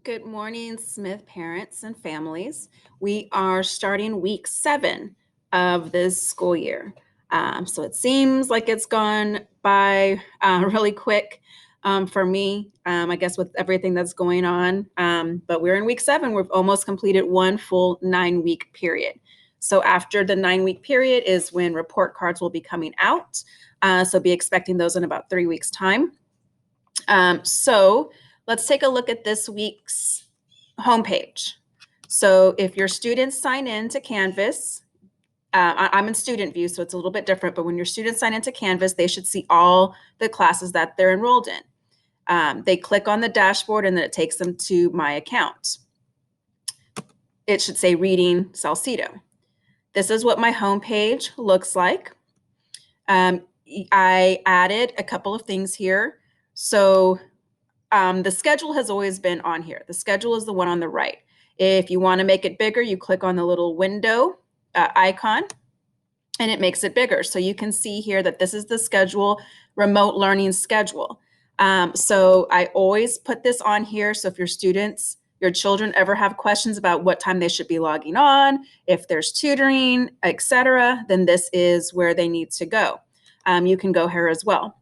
Good morning, Smith parents and families. We are starting week 7 of this school year. So it seems like it's gone by really quick for me, I guess, with everything that's going on. But we're in week 7. We've almost completed one full 9-week period. So after the 9-week period is when report cards will be coming out. So be expecting those in about 3 weeks' time. So let's take a look at this week's homepage. So if your students sign in to Canvas, I'm in student view, so it's a little bit different, but when your students sign into Canvas, they should see all the classes that they're enrolled in. They click on the dashboard and then it takes them to my account. It should say Reading Salcedo. This is what my homepage looks like. I added a couple of things here. So the schedule has always been on here. The schedule is the one on the right. If you want to make it bigger, you click on the little window icon and it makes it bigger. So you can see here that this is the schedule, remote learning schedule. So I always put this on here. So if your children ever have questions about what time they should be logging on, if there's tutoring, etc., then this is where they need to go. You can go here as well.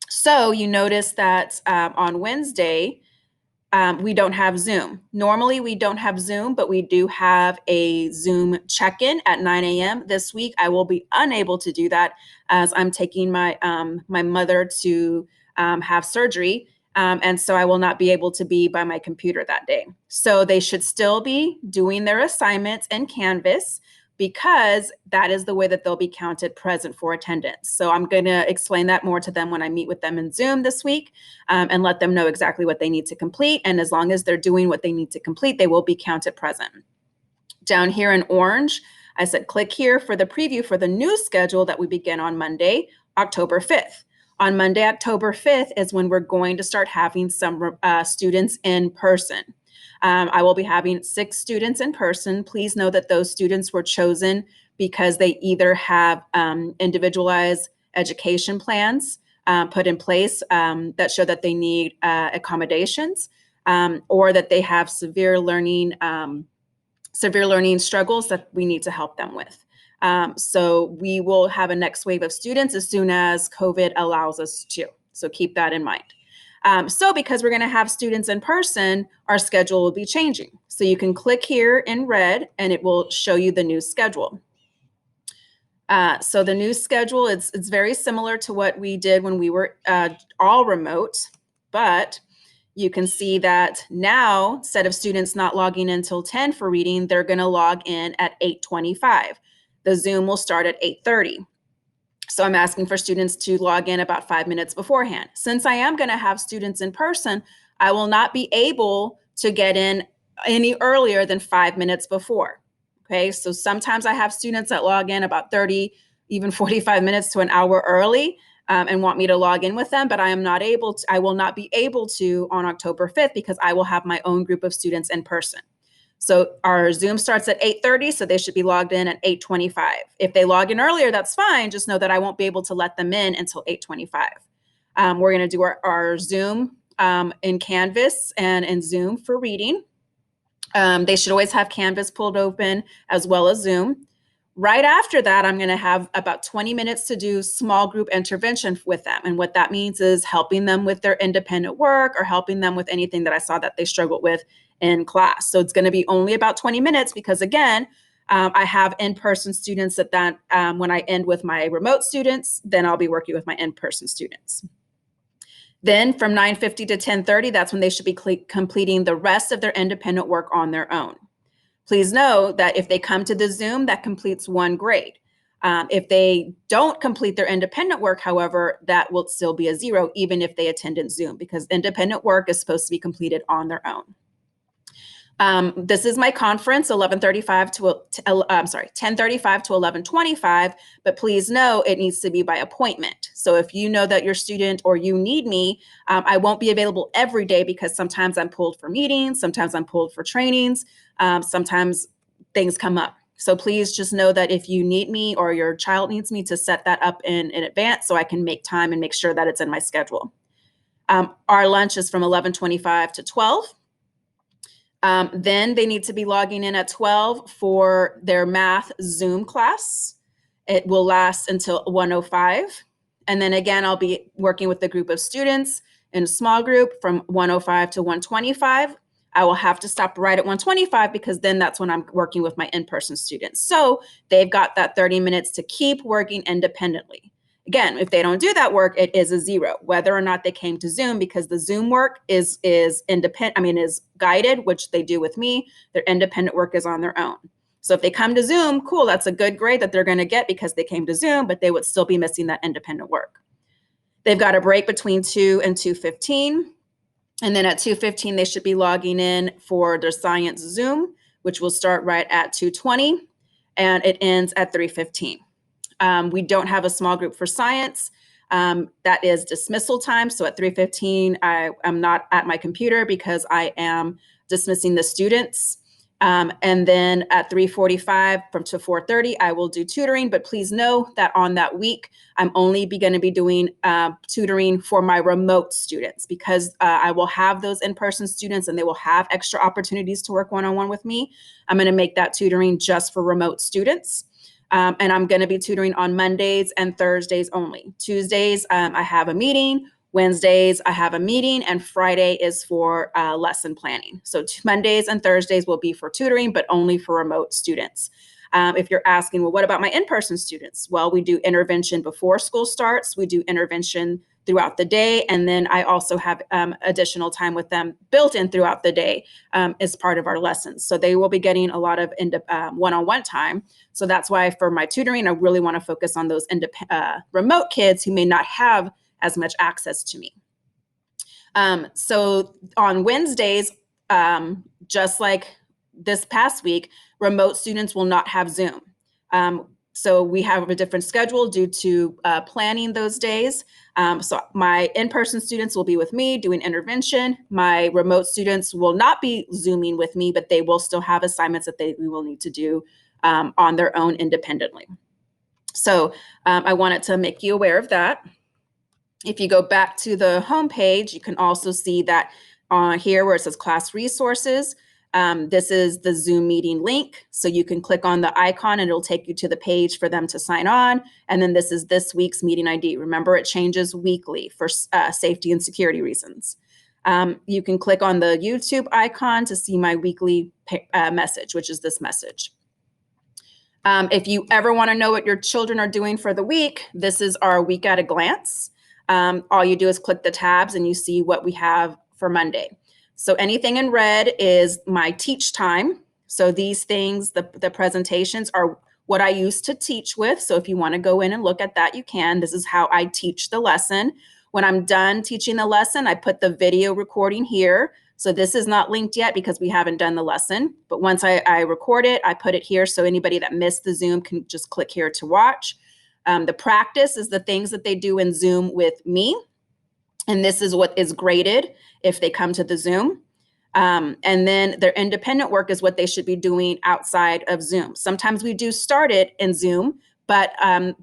So you notice that on Wednesday, we don't have Zoom. Normally, we don't have Zoom, but we do have a Zoom check-in at 9 a.m. This week, I will be unable to do that as I'm taking my mother to have surgery. And so I will not be able to be by my computer that day. So they should still be doing their assignments in Canvas because that is the way that they'll be counted present for attendance. So I'm going to explain that more to them when I meet with them in Zoom this week and let them know exactly what they need to complete. And as long as they're doing what they need to complete, they will be counted present. Down here in orange, I said click here for the preview for the new schedule that we begin on Monday, October 5th. On Monday, October 5th is when we're going to start having some students in person. I will be having 6 students in person. Please know that those students were chosen because they either have individualized education plans put in place that show that they need accommodations or that they have severe learning struggles that we need to help them with. So we will have a next wave of students as soon as COVID allows us to. So keep that in mind. So because we're going to have students in person, our schedule will be changing. So you can click here in red and it will show you the new schedule. So the new schedule, it's very similar to what we did when we were all remote, but you can see that now, instead of students not logging in until 10 for reading, they're going to log in at 8:25. The Zoom will start at 8:30. So I'm asking for students to log in about 5 minutes beforehand. Since I am going to have students in person, I will not be able to get in any earlier than 5 minutes before. Okay, so sometimes I have students that log in about 30, even 45 minutes to an hour early and want me to log in with them, but I will not be able to on October 5th because I will have my own group of students in person. So our Zoom starts at 8:30, so they should be logged in at 8:25. If they log in earlier, that's fine. Just know that I won't be able to let them in until 8:25. We're going to do our Zoom in Canvas and in Zoom for reading. They should always have Canvas pulled open as well as Zoom. Right after that, I'm going to have about 20 minutes to do small group intervention with them. And what that means is helping them with their independent work or helping them with anything that I saw that they struggled with in class. So it's going to be only about 20 minutes because, again, I have in-person students that when I end with my remote students, then I'll be working with my in-person students. Then from 9:50 to 10:30, that's when they should be completing the rest of their independent work on their own. Please know that if they come to the Zoom, that completes 1 grade. If they don't complete their independent work, however, that will still be a 0, even if they attended Zoom, because independent work is supposed to be completed on their own. This is my conference, 10:35 to 11:25, but please know it needs to be by appointment. So if you know that your student or you need me, I won't be available every day because sometimes I'm pulled for meetings, sometimes I'm pulled for trainings, sometimes things come up. So please just know that if you need me or your child needs me to set that up in advance so I can make time and make sure that it's in my schedule. Our lunch is from 11:25 to 12. Then they need to be logging in at 12 for their math Zoom class. It will last until 1:05. And then again, I'll be working with a group of students in a small group from 1:05 to 1:25. I will have to stop right at 1:25 because then that's when I'm working with my in-person students. So they've got that 30 minutes to keep working independently. Again, if they don't do that work, it is a 0, whether or not they came to Zoom, because the Zoom work is independent, is guided, which they do with me. Their independent work is on their own. So if they come to Zoom, cool, that's a good grade that they're going to get because they came to Zoom, but they would still be missing that independent work. They've got a break between 2 and 2:15. And then at 2:15, they should be logging in for their science Zoom, which will start right at 2:20, and it ends at 3:15. We don't have a small group for science. That is dismissal time. So at 3:15, I am not at my computer because I am dismissing the students. And then at 3:45 to 4:30, I will do tutoring. But please know that on that week, I'm only going to be doing tutoring for my remote students, because I will have those in-person students and they will have extra opportunities to work one-on-one with me. I'm going to make that tutoring just for remote students. And I'm going to be tutoring on Mondays and Thursdays only. Tuesdays, I have a meeting. Wednesdays, I have a meeting, and Friday is for lesson planning. So Mondays and Thursdays will be for tutoring, but only for remote students. If you're asking, well, what about my in-person students? Well, we do intervention before school starts. We do intervention throughout the day. And then I also have additional time with them built in throughout the day as part of our lessons. So they will be getting a lot of one-on-one time. So that's why for my tutoring, I really want to focus on those remote kids who may not have as much access to me. So on Wednesdays, just like this past week, remote students will not have Zoom. So we have a different schedule due to planning those days. So my in-person students will be with me doing intervention. My remote students will not be Zooming with me, but they will still have assignments that we will need to do on their own independently. So I wanted to make you aware of that. If you go back to the home page, you can also see that here where it says class resources, this is the Zoom meeting link. So you can click on the icon and it'll take you to the page for them to sign on. And then this is this week's meeting ID. Remember, it changes weekly for safety and security reasons. You can click on the YouTube icon to see my weekly message, which is this message. If you ever want to know what your children are doing for the week, this is our week at a glance. All you do is click the tabs and you see what we have for Monday. So anything in red is my teach time. So these things, the presentations are what I used to teach with. So if you want to go in and look at that, you can. This is how I teach the lesson. When I'm done teaching the lesson, I put the video recording here. So this is not linked yet because we haven't done the lesson. But once I record it, I put it here so anybody that missed the Zoom can just click here to watch. The practice is the things that they do in Zoom with me. And this is what is graded if they come to the Zoom. And then their independent work is what they should be doing outside of Zoom. Sometimes we do start it in Zoom, but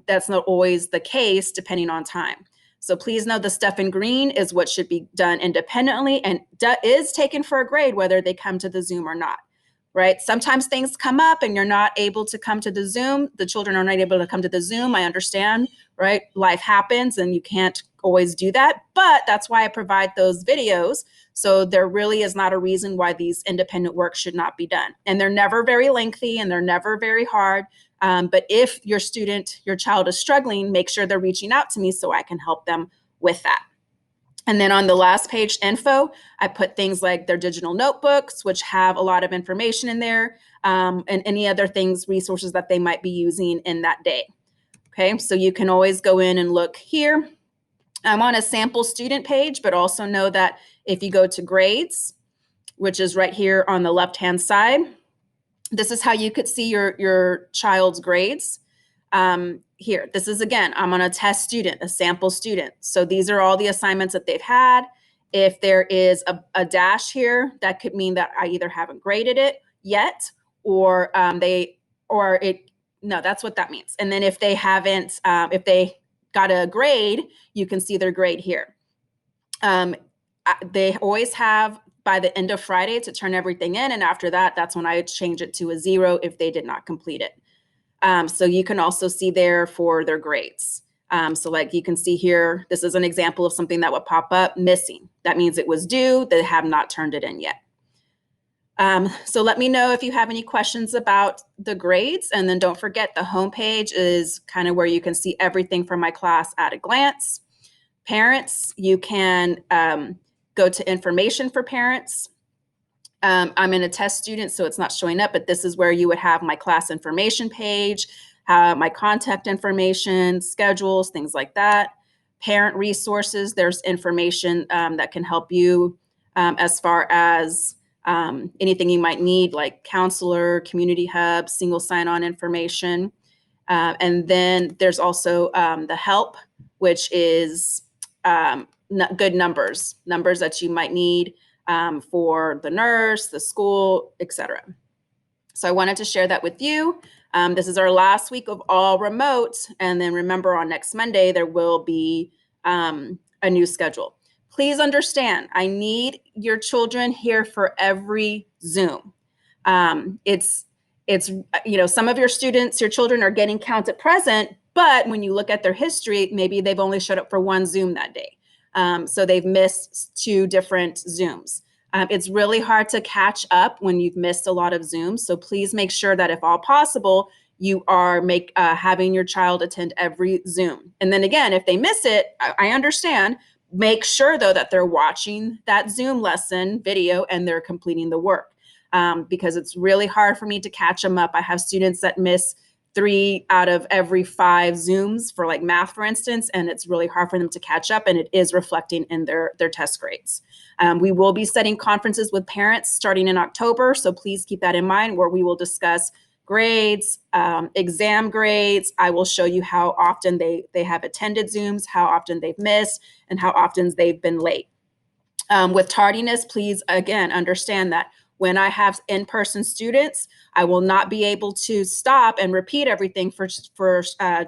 that's not always the case depending on time. So please know the stuff in green is what should be done independently and is taken for a grade whether they come to the Zoom or not. Right? Sometimes things come up and you're not able to come to the Zoom. The children are not able to come to the Zoom. I understand, right? Life happens and you can't always do that, but that's why I provide those videos. So there really is not a reason why these independent work should not be done. And they're never very lengthy and they're never very hard. But if your child is struggling, make sure they're reaching out to me so I can help them with that. And then on the last page, info, I put things like their digital notebooks, which have a lot of information in there, and any other things, resources that they might be using in that day. Okay, so you can always go in and look here. I'm on a sample student page, but also know that if you go to grades, which is right here on the left-hand side, this is how you could see your child's grades. Here, this is again, I'm on a test student, a sample student. So these are all the assignments that they've had. If there is a dash here, that could mean that I either haven't graded it yet or no, that's what that means. And then if they haven't, if they got a grade, you can see their grade here. They always have by the end of Friday to turn everything in. And after that, that's when I change it to a 0 if they did not complete it. So you can also see there for their grades. So like you can see here, this is an example of something that would pop up missing. That means it was due, they have not turned it in yet. So let me know if you have any questions about the grades. And then don't forget the homepage is kind of where you can see everything from my class at a glance. Parents, you can go to information for parents. I'm in a test student, so it's not showing up, but this is where you would have my class information page, my contact information, schedules, things like that. Parent resources, there's information that can help you as far as anything you might need, like counselor, community hub, single sign-on information. And then there's also the help, which is good numbers that you might need for the nurse, the school, etc. So I wanted to share that with you. This is our last week of all remote. And then remember on next Monday, there will be a new schedule. Please understand, I need your children here for every Zoom. It's some of your students, your children are getting counted present, but when you look at their history, maybe they've only showed up for one Zoom that day. So they've missed 2 different Zooms. It's really hard to catch up when you've missed a lot of Zooms. So please make sure that if all possible, you are having your child attend every Zoom. And then again, if they miss it, I understand. Make sure though that they're watching that Zoom lesson video and they're completing the work. Because it's really hard for me to catch them up. I have students that miss 3 out of every 5 Zooms for like math, for instance, and it's really hard for them to catch up, and it is reflecting in their test grades. We will be setting conferences with parents starting in October, so please keep that in mind, where we will discuss grades, exam grades. I will show you how often they have attended Zooms, how often they've missed, and how often they've been late. With tardiness, please, again, understand that when I have in-person students, I will not be able to stop and repeat everything for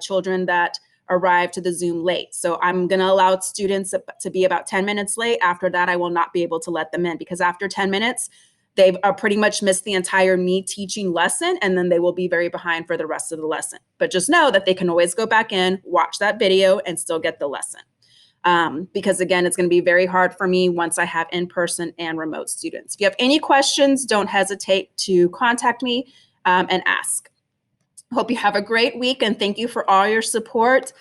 children that arrive to the Zoom late. So I'm going to allow students to be about 10 minutes late. After that, I will not be able to let them in, because after 10 minutes, they've pretty much missed the entire me teaching lesson, and then they will be very behind for the rest of the lesson. But just know that they can always go back in, watch that video, and still get the lesson. Because again, it's going to be very hard for me once I have in-person and remote students. If you have any questions, don't hesitate to contact me and ask. Hope you have a great week, and thank you for all your support.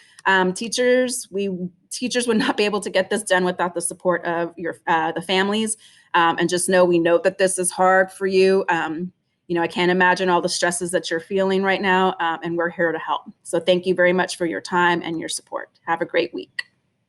Teachers would not be able to get this done without the support of the families. And just know we know that this is hard for you. I can't imagine all the stresses that you're feeling right now, and we're here to help. So thank you very much for your time and your support. Have a great week.